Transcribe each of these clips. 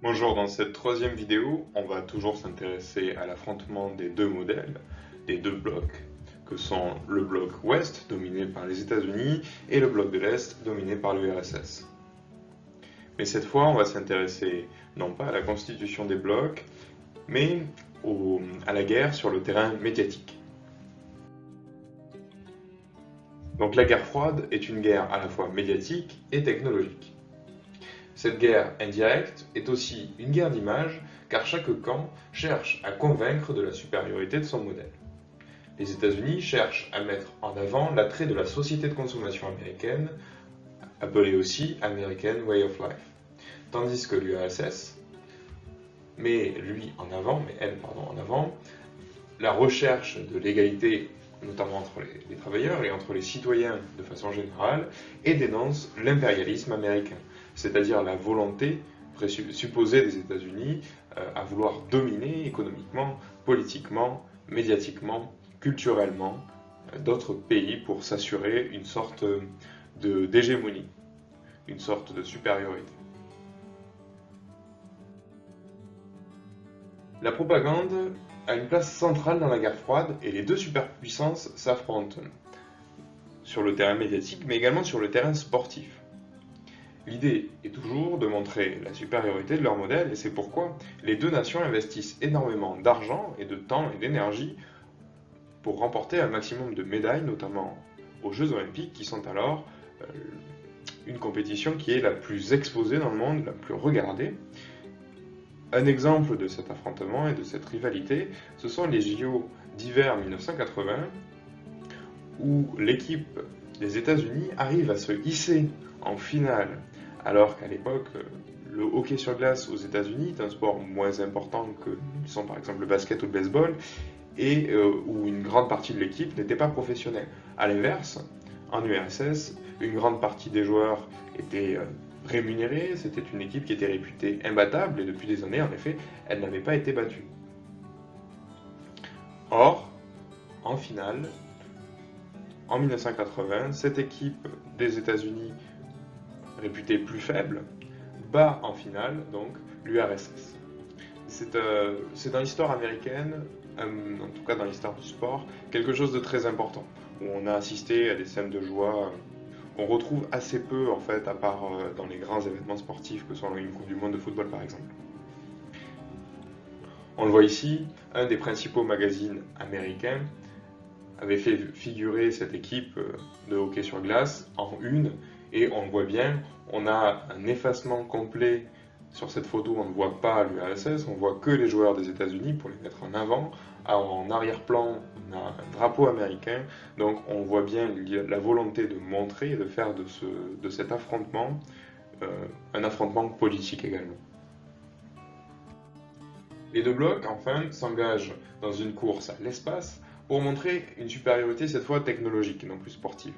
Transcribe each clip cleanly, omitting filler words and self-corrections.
Bonjour, dans cette troisième vidéo, on va toujours s'intéresser à l'affrontement des deux modèles, des deux blocs, que sont le bloc ouest, dominé par les États-Unis, et le bloc de l'Est, dominé par l'URSS. Mais cette fois, on va s'intéresser non pas à la constitution des blocs, mais à la guerre sur le terrain médiatique. Donc la guerre froide est une guerre à la fois médiatique et technologique. Cette guerre indirecte est aussi une guerre d'image, car chaque camp cherche à convaincre de la supériorité de son modèle. Les États-Unis cherchent à mettre en avant l'attrait de la société de consommation américaine, appelée aussi American Way of Life, tandis que l'URSS met elle en avant la recherche de l'égalité, notamment entre les travailleurs et entre les citoyens de façon générale, et dénonce l'impérialisme américain, c'est-à-dire la volonté supposée des États-Unis à vouloir dominer économiquement, politiquement, médiatiquement, culturellement d'autres pays pour s'assurer une sorte d'hégémonie, une sorte de supériorité. La propagande a une place centrale dans la guerre froide et les deux superpuissances s'affrontent sur le terrain médiatique mais également sur le terrain sportif. L'idée est toujours de montrer la supériorité de leur modèle et c'est pourquoi les deux nations investissent énormément d'argent et de temps et d'énergie pour remporter un maximum de médailles, notamment aux Jeux Olympiques qui sont alors une compétition qui est la plus exposée dans le monde, la plus regardée. Un exemple de cet affrontement et de cette rivalité, ce sont les JO d'hiver 1980, où l'équipe des États-Unis arrive à se hisser en finale, alors qu'à l'époque, le hockey sur glace aux États-Unis est un sport moins important que sont par exemple le basket ou le baseball, et où une grande partie de l'équipe n'était pas professionnelle. A l'inverse, en URSS, une grande partie des joueurs étaient rémunérés, c'était une équipe qui était réputée imbattable, et depuis des années, en effet, elle n'avait pas été battue. Or, en finale, en 1980, cette équipe des États-Unis, réputée plus faible, bat en finale donc l'URSS. C'est dans l'histoire américaine, en tout cas dans l'histoire du sport, quelque chose de très important, où on a assisté à des scènes de joie qu'on retrouve assez peu en fait, à part dans les grands événements sportifs que sont une Coupe du Monde de football par exemple. On le voit ici, un des principaux magazines américains avait fait figurer cette équipe de hockey sur glace en une, et on le voit bien, on a un effacement complet sur cette photo, on ne voit pas l'URSS, on voit que les joueurs des États-Unis pour les mettre en avant. En arrière-plan, on a un drapeau américain, donc on voit bien la volonté de montrer et de faire de cet affrontement un affrontement politique également. Les deux blocs, enfin, s'engagent dans une course à l'espace pour montrer une supériorité cette fois technologique et non plus sportive.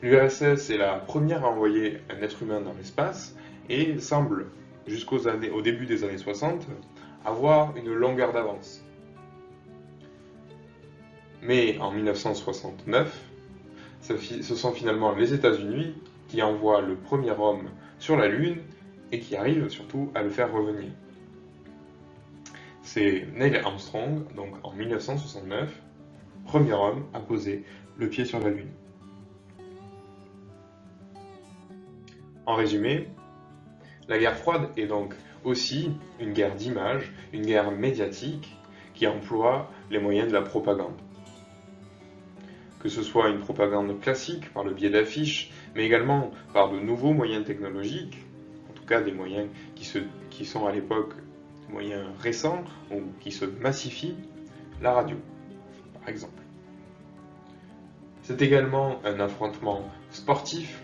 L'URSS est la première à envoyer un être humain dans l'espace et semble, au début des années 60, avoir une longueur d'avance. Mais en 1969, ce sont finalement les États-Unis qui envoient le premier homme sur la Lune et qui arrivent surtout à le faire revenir. C'est Neil Armstrong, donc en 1969, premier homme à poser le pied sur la Lune. En résumé, la guerre froide est donc aussi une guerre d'image, une guerre médiatique qui emploie les moyens de la propagande. Que ce soit une propagande classique par le biais d'affiches, mais également par de nouveaux moyens technologiques, en tout cas des moyens qui sont à l'époque des moyens récents ou qui se massifient, la radio, par exemple. C'est également un affrontement sportif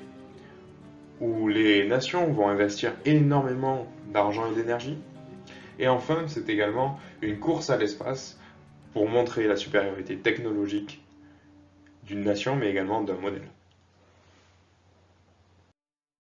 où les nations vont investir énormément d'argent et d'énergie. Et enfin, c'est également une course à l'espace pour montrer la supériorité technologique d'une nation, mais également d'un modèle.